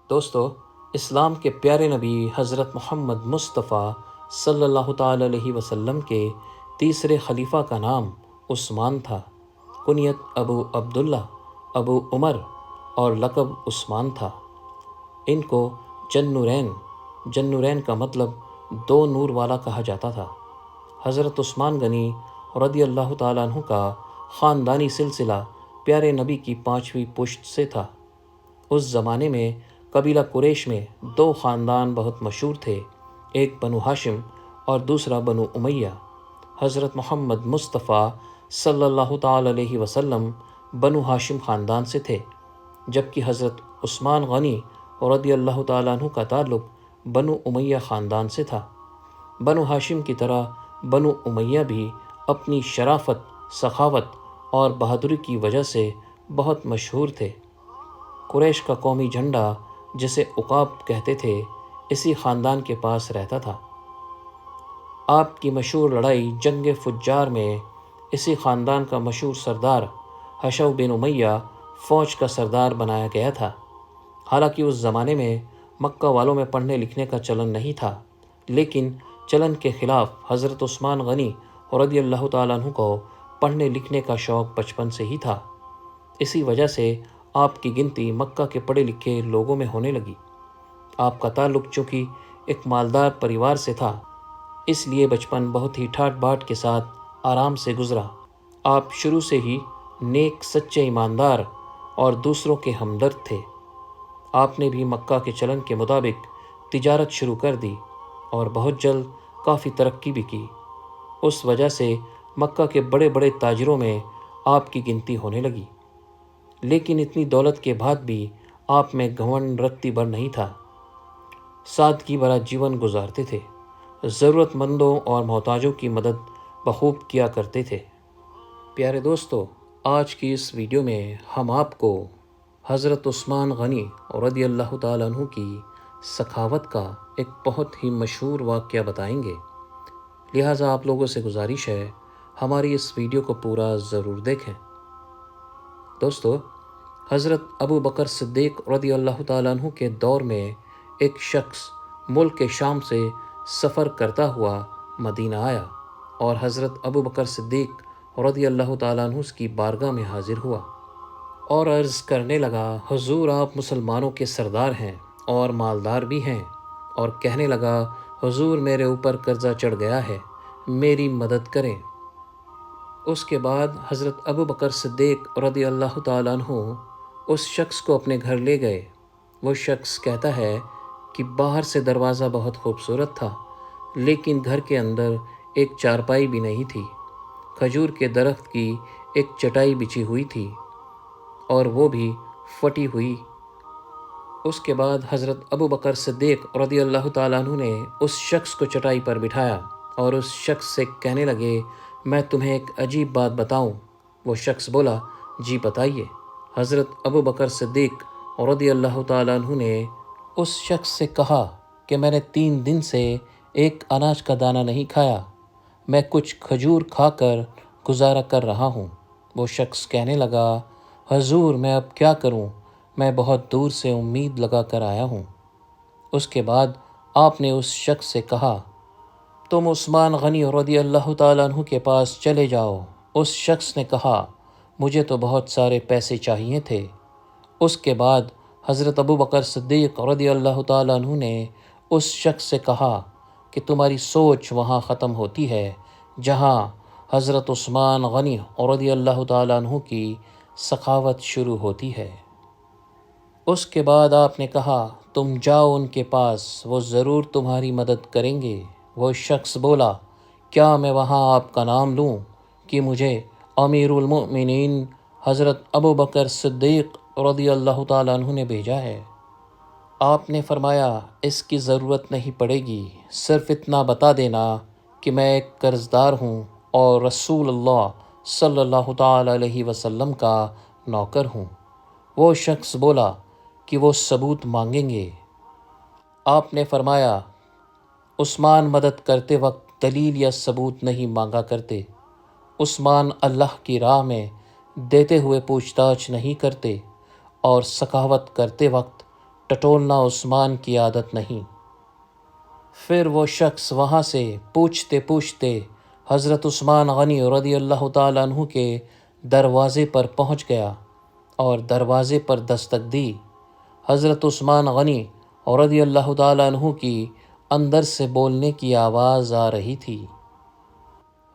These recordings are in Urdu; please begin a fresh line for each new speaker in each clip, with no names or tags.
دوستو، اسلام کے پیارے نبی حضرت محمد مصطفیٰ صلی اللہ تعالی علیہ وسلم کے تیسرے خلیفہ کا نام عثمان تھا۔ کنیت ابو عبداللہ، ابو عمر اور لقب عثمان تھا۔ ان کو جنورین کا مطلب دو نور والا کہا جاتا تھا۔ حضرت عثمان غنی رضی اللہ تعالیٰ عنہ کا خاندانی سلسلہ پیارے نبی کی 5ویں پشت سے تھا۔ اس زمانے میں قبیلہ قریش میں دو خاندان بہت مشہور تھے، ایک بنو ہاشم اور دوسرا بنو امیہ۔ حضرت محمد مصطفیٰ صلی اللہ تعالی علیہ وسلم بنو ہاشم خاندان سے تھے، جبکہ حضرت عثمان غنی رضی اللہ تعالیٰ عنہ کا تعلق بنو امیہ خاندان سے تھا۔ بنو ہاشم کی طرح بنو امیہ بھی اپنی شرافت، سخاوت اور بہادری کی وجہ سے بہت مشہور تھے۔ قریش کا قومی جھنڈا، جسے عقاب کہتے تھے، اسی خاندان کے پاس رہتا تھا۔ آپ کی مشہور لڑائی جنگ فجار میں اسی خاندان کا مشہور سردار حشو بن امیہ فوج کا سردار بنایا گیا تھا۔ حالانکہ اس زمانے میں مکہ والوں میں پڑھنے لکھنے کا چلن نہیں تھا، لیکن چلن کے خلاف حضرت عثمان غنی رضی اللہ تعالیٰ عنہ کو پڑھنے لکھنے کا شوق بچپن سے ہی تھا۔ اسی وجہ سے آپ کی گنتی مکہ کے پڑھے لکھے لوگوں میں ہونے لگی۔ آپ کا تعلق چونکہ ایک مالدار پریوار سے تھا، اس لیے بچپن بہت ہی ٹھاٹ باٹ کے ساتھ آرام سے گزرا۔ آپ شروع سے ہی نیک، سچے، ایماندار اور دوسروں کے ہمدرد تھے۔ آپ نے بھی مکہ کے چلن کے مطابق تجارت شروع کر دی اور بہت جلد کافی ترقی بھی کی۔ اس وجہ سے مکہ کے بڑے بڑے تاجروں میں آپ کی گنتی ہونے لگی۔ لیکن اتنی دولت کے بعد بھی آپ میں گھمنڈ رتی بھر نہیں تھا۔ سادگی بھرا جیون گزارتے تھے، ضرورت مندوں اور محتاجوں کی مدد بخوب کیا کرتے تھے۔ پیارے دوستو، آج کی اس ویڈیو میں ہم آپ کو حضرت عثمان غنی رضی اللہ تعالیٰ عنہ کی سخاوت کا ایک بہت ہی مشہور واقعہ بتائیں گے، لہٰذا آپ لوگوں سے گزارش ہے ہماری اس ویڈیو کو پورا ضرور دیکھیں۔ دوستو، حضرت ابو بکر صدیق رضی اللہ تعالیٰ عنہ کے دور میں ایک شخص ملک شام سے سفر کرتا ہوا مدینہ آیا اور حضرت ابو بکر صدیق رضی اللہ تعالیٰ عنہ کی بارگاہ میں حاضر ہوا اور عرض کرنے لگا، حضور آپ مسلمانوں کے سردار ہیں اور مالدار بھی ہیں، اور کہنے لگا، حضور میرے اوپر قرضہ چڑھ گیا ہے، میری مدد کریں۔ اس کے بعد حضرت ابو بکر صدیق رضی اللہ تعالیٰ عنہ اس شخص کو اپنے گھر لے گئے۔ وہ شخص کہتا ہے کہ باہر سے دروازہ بہت خوبصورت تھا، لیکن گھر کے اندر ایک چارپائی بھی نہیں تھی۔ کھجور کے درخت کی ایک چٹائی بچھی ہوئی تھی اور وہ بھی پھٹی ہوئی۔ اس کے بعد حضرت ابو بکر صدیق رضی اللہ تعالیٰ عنہ نے اس شخص کو چٹائی پر بٹھایا اور اس شخص سے کہنے لگے، میں تمہیں ایک عجیب بات بتاؤں؟ وہ شخص بولا، جی بتائیے۔ حضرت ابو بکر صدیق رضی اللہ تعالیٰ عنہ نے اس شخص سے کہا کہ میں نے 3 دن سے ایک اناج کا دانہ نہیں کھایا، میں کچھ کھجور کھا کر گزارا کر رہا ہوں۔ وہ شخص کہنے لگا، حضور میں اب کیا کروں، میں بہت دور سے امید لگا کر آیا ہوں۔ اس کے بعد آپ نے اس شخص سے کہا، تم عثمان غنی رضی اللہ تعالیٰ عنہ کے پاس چلے جاؤ۔ اس شخص نے کہا، مجھے تو بہت سارے پیسے چاہیے تھے۔ اس کے بعد حضرت ابو بکر صدیق رضی اللہ تعالیٰ عنہ نے اس شخص سے کہا کہ تمہاری سوچ وہاں ختم ہوتی ہے جہاں حضرت عثمان غنی رضی اللہ تعالیٰ عنہ کی سخاوت شروع ہوتی ہے۔ اس کے بعد آپ نے کہا، تم جاؤ ان کے پاس، وہ ضرور تمہاری مدد کریں گے۔ وہ شخص بولا، کیا میں وہاں آپ کا نام لوں کہ مجھے امیر المؤمنین حضرت ابو بکر صدیق رضی اللہ تعالیٰ عنہ نے بھیجا ہے؟ آپ نے فرمایا، اس کی ضرورت نہیں پڑے گی، صرف اتنا بتا دینا کہ میں ایک قرض دار ہوں اور رسول اللہ صلی اللہ تعالیٰ علیہ وسلم کا نوکر ہوں۔ وہ شخص بولا کہ وہ ثبوت مانگیں گے۔ آپ نے فرمایا، عثمان مدد کرتے وقت دلیل یا ثبوت نہیں مانگا کرتے۔ عثمان اللہ کی راہ میں دیتے ہوئے پوچھ تاچھ نہیں کرتے اور سخاوت کرتے وقت ٹٹولنا عثمان کی عادت نہیں۔ پھر وہ شخص وہاں سے پوچھتے پوچھتے حضرت عثمان غنی رضی اللہ تعالیٰ عنہ کے دروازے پر پہنچ گیا اور دروازے پر دستک دی۔ حضرت عثمان غنی رضی اللہ تعالیٰ عنہ کی اندر سے بولنے کی آواز آ رہی تھی۔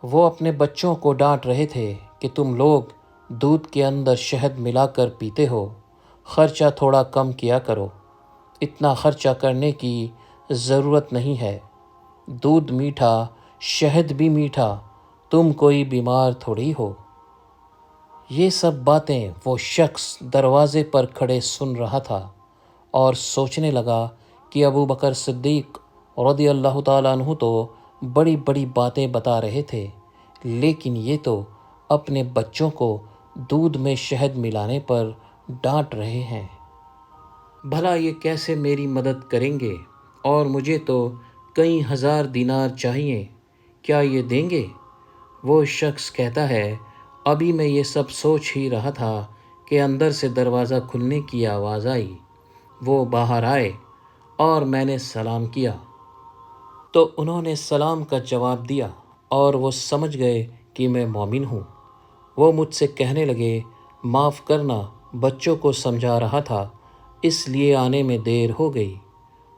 وہ اپنے بچوں کو ڈانٹ رہے تھے کہ تم لوگ دودھ کے اندر شہد ملا کر پیتے ہو، خرچہ تھوڑا کم کیا کرو، اتنا خرچہ کرنے کی ضرورت نہیں ہے، دودھ میٹھا، شہد بھی میٹھا، تم کوئی بیمار تھوڑی ہو۔ یہ سب باتیں وہ شخص دروازے پر کھڑے سن رہا تھا اور سوچنے لگا کہ ابو بکر صدیق رضی اللہ تعالیٰ عنہ تو بڑی بڑی باتیں بتا رہے تھے، لیکن یہ تو اپنے بچوں کو دودھ میں شہد ملانے پر ڈانٹ رہے ہیں۔ بھلا یہ کیسے میری مدد کریں گے؟ اور مجھے تو کئی ہزار دینار چاہیے، کیا یہ دیں گے؟ وہ شخص کہتا ہے، ابھی میں یہ سب سوچ ہی رہا تھا کہ اندر سے دروازہ کھلنے کی آواز آئی، وہ باہر آئے اور میں نے سلام کیا تو انہوں نے سلام کا جواب دیا اور وہ سمجھ گئے کہ میں مومن ہوں۔ وہ مجھ سے کہنے لگے، معاف کرنا، بچوں کو سمجھا رہا تھا اس لیے آنے میں دیر ہو گئی۔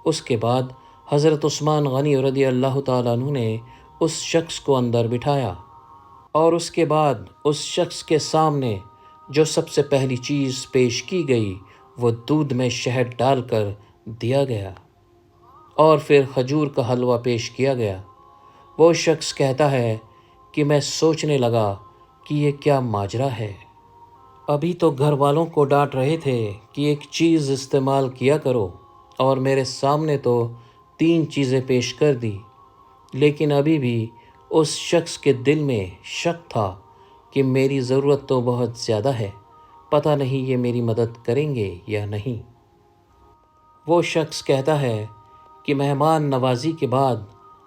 اس کے بعد حضرت عثمان غنی رضی اللہ تعالیٰ عنہ نے اس شخص کو اندر بٹھایا اور اس کے بعد اس شخص کے سامنے جو سب سے پہلی چیز پیش کی گئی وہ دودھ میں شہد ڈال کر دیا گیا اور پھر کھجور کا حلوہ پیش کیا گیا۔ وہ شخص کہتا ہے کہ میں سوچنے لگا کہ یہ کیا ماجرا ہے، ابھی تو گھر والوں کو ڈانٹ رہے تھے کہ ایک چیز استعمال کیا کرو اور میرے سامنے تو 3 چیزیں پیش کر دی، لیکن ابھی بھی اس شخص کے دل میں شک تھا کہ میری ضرورت تو بہت زیادہ ہے، پتہ نہیں یہ میری مدد کریں گے یا نہیں۔ وہ شخص کہتا ہے کہ مہمان نوازی کے بعد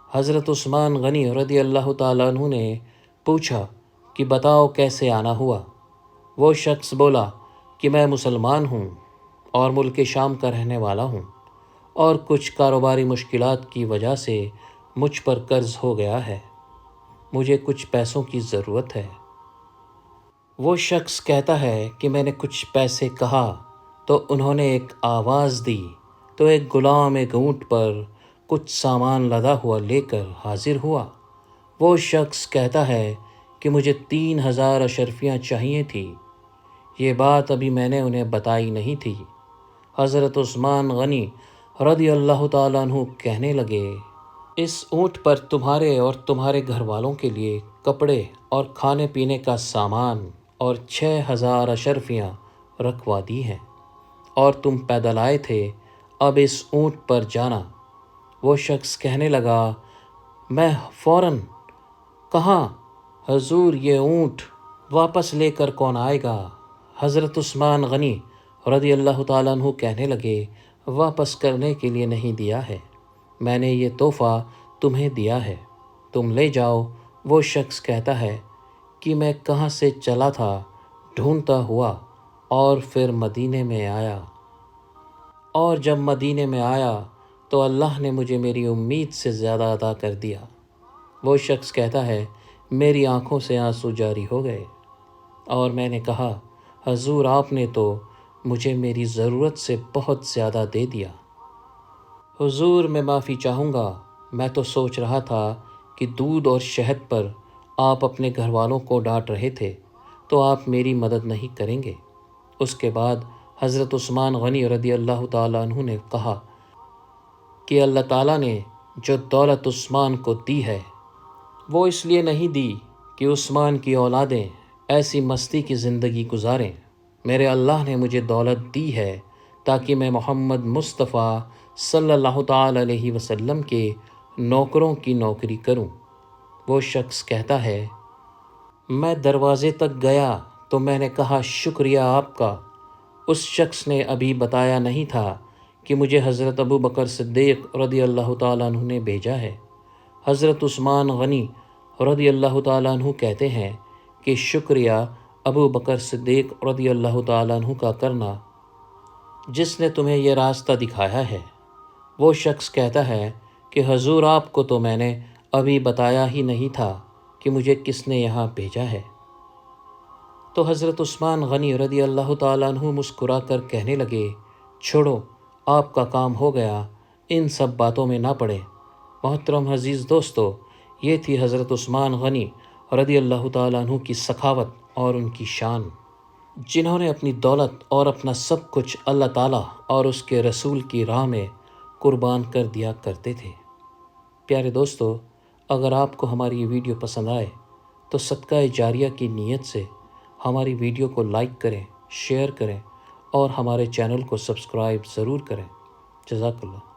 حضرت عثمان غنی رضی اللہ تعالیٰ عنہ نے پوچھا کہ بتاؤ کیسے آنا ہوا؟ وہ شخص بولا کہ میں مسلمان ہوں اور ملک شام کا رہنے والا ہوں اور کچھ کاروباری مشکلات کی وجہ سے مجھ پر قرض ہو گیا ہے، مجھے کچھ پیسوں کی ضرورت ہے۔ وہ شخص کہتا ہے کہ میں نے کچھ پیسے کہا تو انہوں نے ایک آواز دی تو ایک غلام ایک اونٹ پر کچھ سامان لدا ہوا لے کر حاضر ہوا۔ وہ شخص کہتا ہے کہ مجھے 3000 اشرفیاں چاہیے تھی، یہ بات ابھی میں نے انہیں بتائی نہیں تھی۔ حضرت عثمان غنی رضی اللہ تعالیٰ عنہ کہنے لگے، اس اونٹ پر تمہارے اور تمہارے گھر والوں کے لیے کپڑے اور کھانے پینے کا سامان اور 6000 اشرفیاں رکھوا دی ہیں، اور تم پیدل آئے تھے، اب اس اونٹ پر جانا۔ وہ شخص کہنے لگا، میں فوراً، کہاں حضور یہ اونٹ واپس لے کر کون آئے گا؟ حضرت عثمان غنی رضی اللہ تعالیٰ عنہ کہنے لگے، واپس کرنے کے لیے نہیں دیا ہے، میں نے یہ تحفہ تمہیں دیا ہے، تم لے جاؤ۔ وہ شخص کہتا ہے کہ میں کہاں سے چلا تھا ڈھونڈتا ہوا اور پھر مدینے میں آیا، اور جب مدینے میں آیا تو اللہ نے مجھے میری امید سے زیادہ عطا کر دیا۔ وہ شخص کہتا ہے، میری آنکھوں سے آنسو جاری ہو گئے اور میں نے کہا، حضور آپ نے تو مجھے میری ضرورت سے بہت زیادہ دے دیا۔ حضور میں معافی چاہوں گا، میں تو سوچ رہا تھا کہ دودھ اور شہد پر آپ اپنے گھر والوں کو ڈانٹ رہے تھے تو آپ میری مدد نہیں کریں گے۔ اس کے بعد حضرت عثمان غنی رضی اللہ تعالیٰ عنہ نے کہا کہ اللہ تعالیٰ نے جو دولت عثمان کو دی ہے وہ اس لیے نہیں دی کہ عثمان کی اولادیں ایسی مستی کی زندگی گزاریں، میرے اللہ نے مجھے دولت دی ہے تاکہ میں محمد مصطفیٰ صلی اللہ تعالیٰ علیہ وسلم کے نوکروں کی نوکری کروں۔ وہ شخص کہتا ہے، میں دروازے تک گیا تو میں نے کہا، شکریہ آپ کا۔ اس شخص نے ابھی بتایا نہیں تھا کہ مجھے حضرت ابو بکر صدیق رضی اللہ تعالیٰ عنہ نے بھیجا ہے۔ حضرت عثمان غنی رضی اللہ تعالیٰ عنہ کہتے ہیں کہ شکریہ ابو بکر صدیق رضی اللہ تعالیٰ عنہ کا کرنا جس نے تمہیں یہ راستہ دکھایا ہے۔ وہ شخص کہتا ہے کہ حضور آپ کو تو میں نے ابھی بتایا ہی نہیں تھا کہ مجھے کس نے یہاں بھیجا ہے۔ تو حضرت عثمان غنی رضی اللہ تعالیٰ عنہ مسکرا کر کہنے لگے، چھوڑو، آپ کا کام ہو گیا، ان سب باتوں میں نہ پڑیں۔ محترم عزیز دوستو، یہ تھی حضرت عثمان غنی رضی اللہ تعالیٰ عنہ کی سخاوت اور ان کی شان، جنہوں نے اپنی دولت اور اپنا سب کچھ اللہ تعالیٰ اور اس کے رسول کی راہ میں قربان کر دیا کرتے تھے۔ پیارے دوستو، اگر آپ کو ہماری یہ ویڈیو پسند آئے تو صدقہ جاریہ کی نیت سے ہماری ویڈیو کو لائک کریں، شیئر کریں اور ہمارے چینل کو سبسکرائب ضرور کریں۔ جزاک اللہ۔